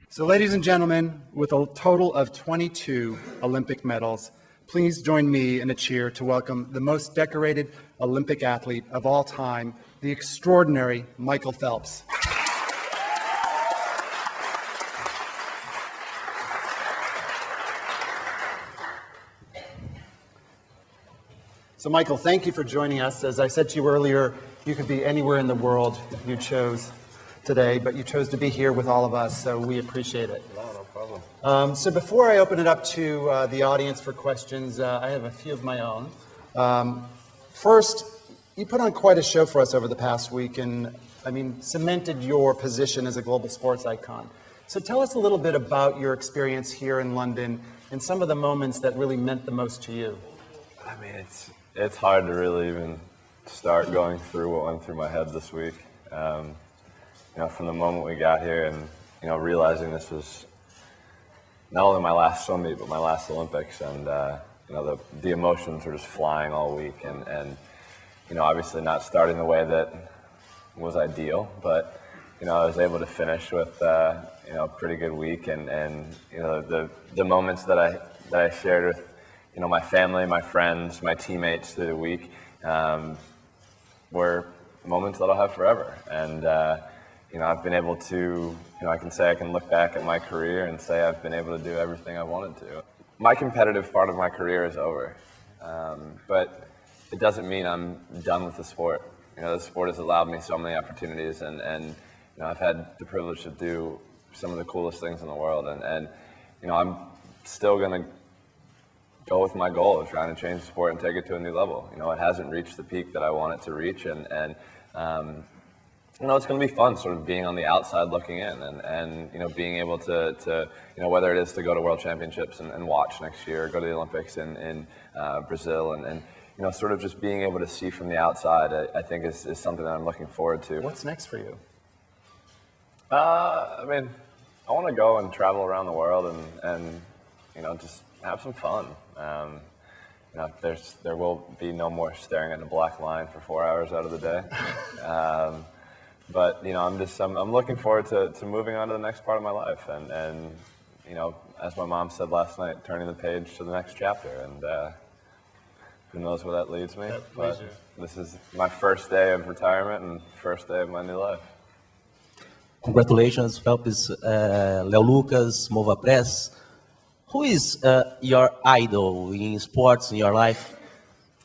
So ladies and gentlemen, with a total of 22 Olympic medals, please join me in a cheer to welcome the most decorated Olympic athlete of all time, the extraordinary Michael Phelps. So Michael, thank you for joining us. As I said to you earlier, you could be anywhere in the world you chose today, but you chose to be here with all of us, so we appreciate it. No problem. So before I open it up to the audience for questions, I have a few of my own. First, you put on quite a show for us over the past week and, cemented your position as a global sports icon. So tell us a little bit about your experience here in London and some of the moments that really meant the most to you. It's hard to really even start going through what went through my head this week. From the moment we got here and, realizing this was not only my last swim meet, but my last Olympics. And, the emotions were just flying all week. And obviously not starting the way that was ideal, but, I was able to finish with, a pretty good week. And the moments that I shared with, my family, my friends, my teammates through the week were moments that I'll have forever. And, I've been able to, I can look back at my career and say I've been able to do everything I wanted to. My competitive part of my career is over, but it doesn't mean I'm done with the sport. The sport has allowed me so many opportunities, and I've had the privilege to do some of the coolest things in the world. And I'm still going to go with my goal of trying to change the sport and take it to a new level. It hasn't reached the peak that I want it to reach, and it's going to be fun sort of being on the outside looking in and being able to whether it is to go to World Championships and watch next year, or go to the Olympics in Brazil and sort of just being able to see from the outside, I think is something that I'm looking forward to. What's next for you? I want to go and travel around the world and just have some fun. There will be no more staring at a black line for 4 hours out of the day. But I'm looking forward to moving on to the next part of my life, and as my mom said last night, turning the page to the next chapter, and who knows where that leads me. But this is my first day of retirement and first day of my new life. Congratulations, Phelps, Leo Lucas, Mova Press. Who is your idol in sports in your life?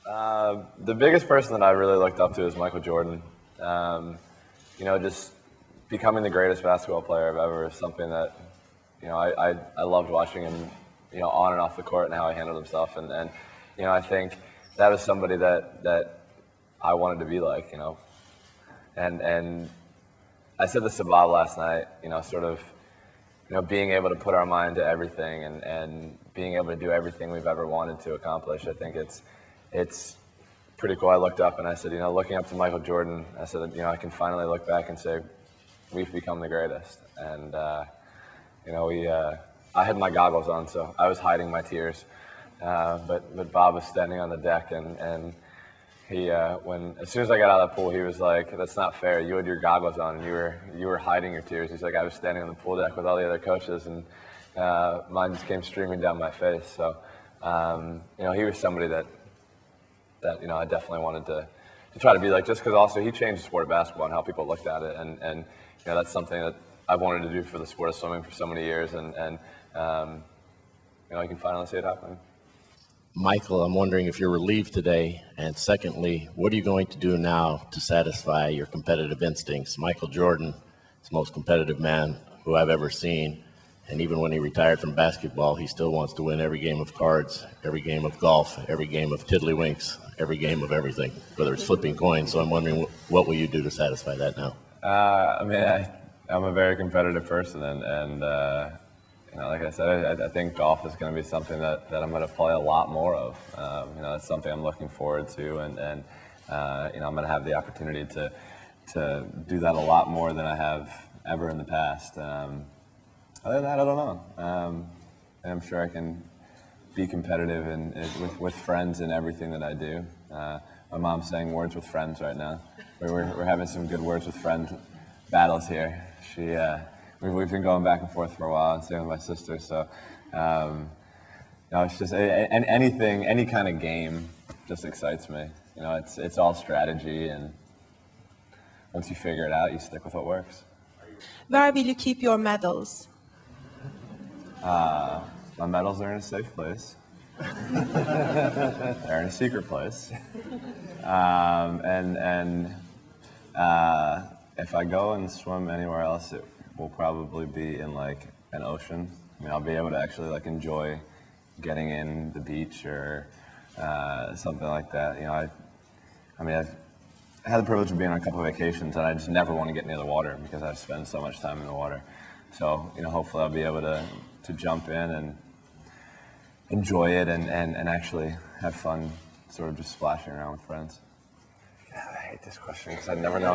The biggest person that I really looked up to is Michael Jordan. Just becoming the greatest basketball player I've ever is something that, I loved watching him, on and off the court and how he handled himself. And I think that was somebody that I wanted to be like, And I said this to Bob last night, being able to put our mind to everything and being able to do everything we've ever wanted to accomplish. I think it's pretty cool. I looked up and I said, looking up to Michael Jordan, I said, I can finally look back and say, we've become the greatest. And, I had my goggles on, so I was hiding my tears. But Bob was standing on the deck, and he, as soon as I got out of the pool, he was like, "That's not fair. You had your goggles on, and you were hiding your tears." He's like, "I was standing on the pool deck with all the other coaches, and mine just came streaming down my face." So, he was somebody that I definitely wanted to try to be like, just because also he changed the sport of basketball and how people looked at it, and that's something that I've wanted to do for the sport of swimming for so many years, and I can finally see it happening. Michael, I'm wondering if you're relieved today, and secondly, what are you going to do now to satisfy your competitive instincts? Michael Jordan is the most competitive man who I've ever seen, and even when he retired from basketball, he still wants to win every game of cards, every game of golf, every game of tiddlywinks, every game of everything, whether it's flipping coins. So I'm wondering, what will you do to satisfy that now? I'm a very competitive person, and like I said, I think golf is going to be something that I'm going to play a lot more of. That's something I'm looking forward to, and I'm going to have the opportunity to do that a lot more than I have ever in the past. Other than that, I don't know. I'm sure I can be competitive and with friends in everything that I do. My mom's saying words with friends right now. We're having some good words with friends battles here. we've been going back and forth for a while, and same with my sister. So, it's just anything, any kind of game, just excites me. It's all strategy, and once you figure it out, you stick with what works. Where will you keep your medals? My medals are in a safe place. They're in a secret place. If I go and swim anywhere else, it will probably be in like an ocean. I mean, I'll be able to actually like enjoy getting in the beach or something like that. I've had the privilege of being on a couple of vacations, and I just never want to get near the water because I spend so much time in the water. So, hopefully I'll be able to jump in and enjoy it and actually have fun sort of just splashing around with friends. God, I hate this question because I never know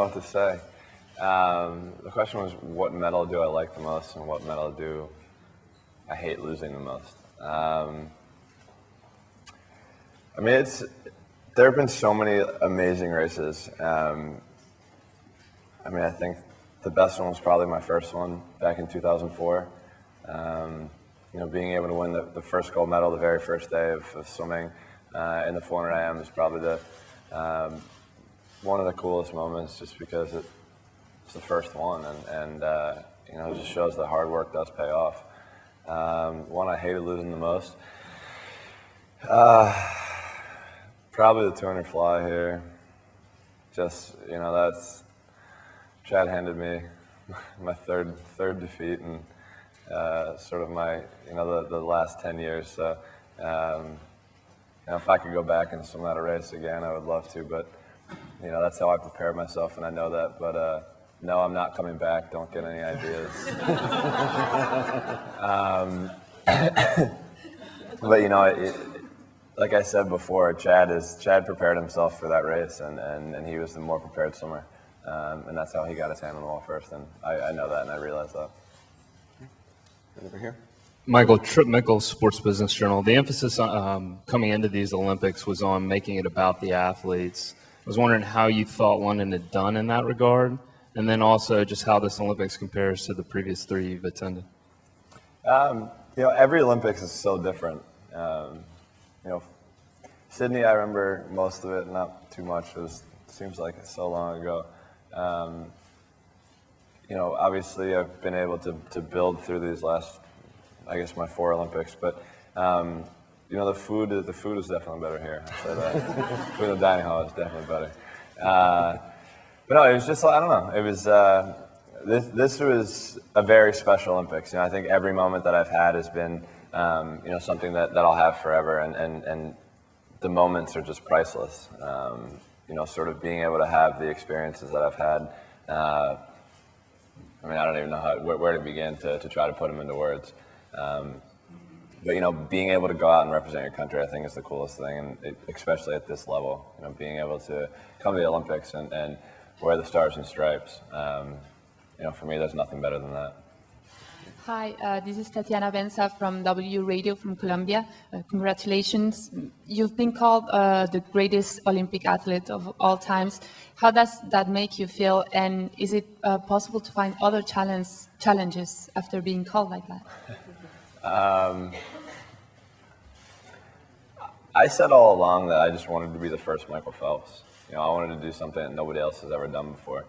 what to say. The question was, what medal do I like the most, and what medal do I hate losing the most? There have been so many amazing races. I think the best one was probably my first one back in 2004. Being able to win the first gold medal the very first day of swimming in the 400 IM is probably one of the coolest moments, just because it's the first one, and it just shows that hard work does pay off. One I hated losing the most, probably the 200 fly here. Just that's Chad handed me my third defeat in sort of my the last 10 years. So if I could go back and swim that race again, I would love to. But that's how I prepared myself, and I know that. But no, I'm not coming back. Don't get any ideas. But like I said before, Chad prepared himself for that race, and he was the more prepared swimmer, and that's how he got his hand on the wall first. And I know that, and I realize that. Over here. Michael, Trip Mickles, Sports Business Journal. The emphasis coming into these Olympics was on making it about the athletes. I was wondering how you thought London had done in that regard, and then also just how this Olympics compares to the previous three you've attended. Every Olympics is so different. Sydney, I remember most of it, not too much. Seems like it's so long ago. Obviously I've been able to build through these last, I guess, my 4 Olympics, but the food is definitely better here. I'll say that. Food in the dining hall is definitely better. But no, it was just, I don't know. It was this was a very special Olympics. I think every moment that I've had has been something that I'll have forever, and the moments are just priceless. Sort of being able to have the experiences that I've had. I don't even know where to begin to try to put them into words. But being able to go out and represent your country, I think, is the coolest thing, and especially at this level. Being able to come to the Olympics and wear the stars and stripes. For me, there's nothing better than that. Hi, this is Tatiana Benza from W Radio from Colombia. Congratulations. You've been called the greatest Olympic athlete of all times. How does that make you feel? And is it possible to find other challenges after being called like that? I said all along that I just wanted to be the first Michael Phelps. I wanted to do something that nobody else has ever done before.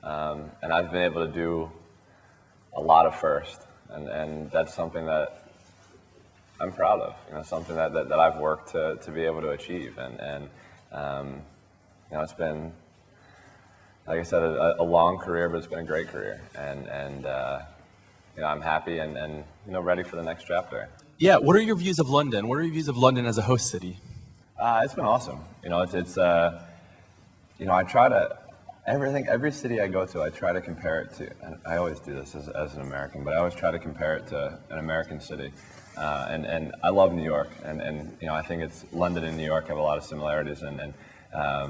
And I've been able to do a lot of first. And that's something that I'm proud of, something that I've worked to be able to achieve. And it's been, like I said, a long career, but it's been a great career. And I'm happy and ready for the next chapter. Yeah, what are your views of London? What are your views of London as a host city? It's been awesome. I try to, every city I go to, I try to compare it to, and I always do this as an American, but I always try to compare it to an American city. And I love New York, and I think London and New York have a lot of similarities, and I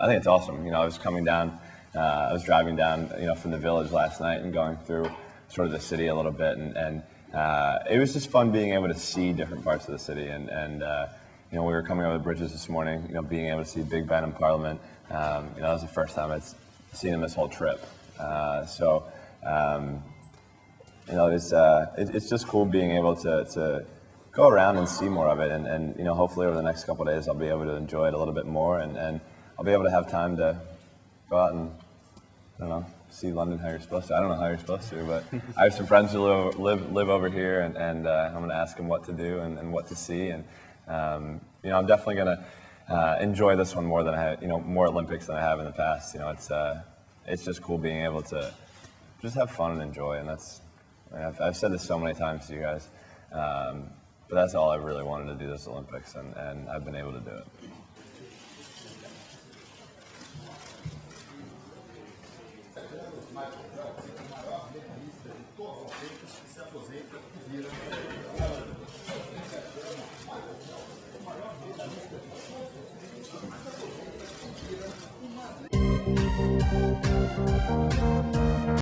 think it's awesome. I was coming down, I was driving down, from the Village last night and going through sort of the city a little bit, and it was just fun being able to see different parts of the city, and we were coming over the bridges this morning, being able to see Big Ben and Parliament. That was the first time I'd seen him this whole trip. So It's just cool being able to go around and see more of it, and hopefully over the next couple of days I'll be able to enjoy it a little bit more, and I'll be able to have time to go out and see London how you're supposed to. I don't know how you're supposed to, but I have some friends who live over here, and I'm going to ask them what to do and what to see, and I'm definitely going to enjoy this one more than more Olympics than I have in the past. It's just cool being able to just have fun and enjoy, and I've said this so many times to you guys, but that's all I really wanted to do this Olympics, and I've been able to do it.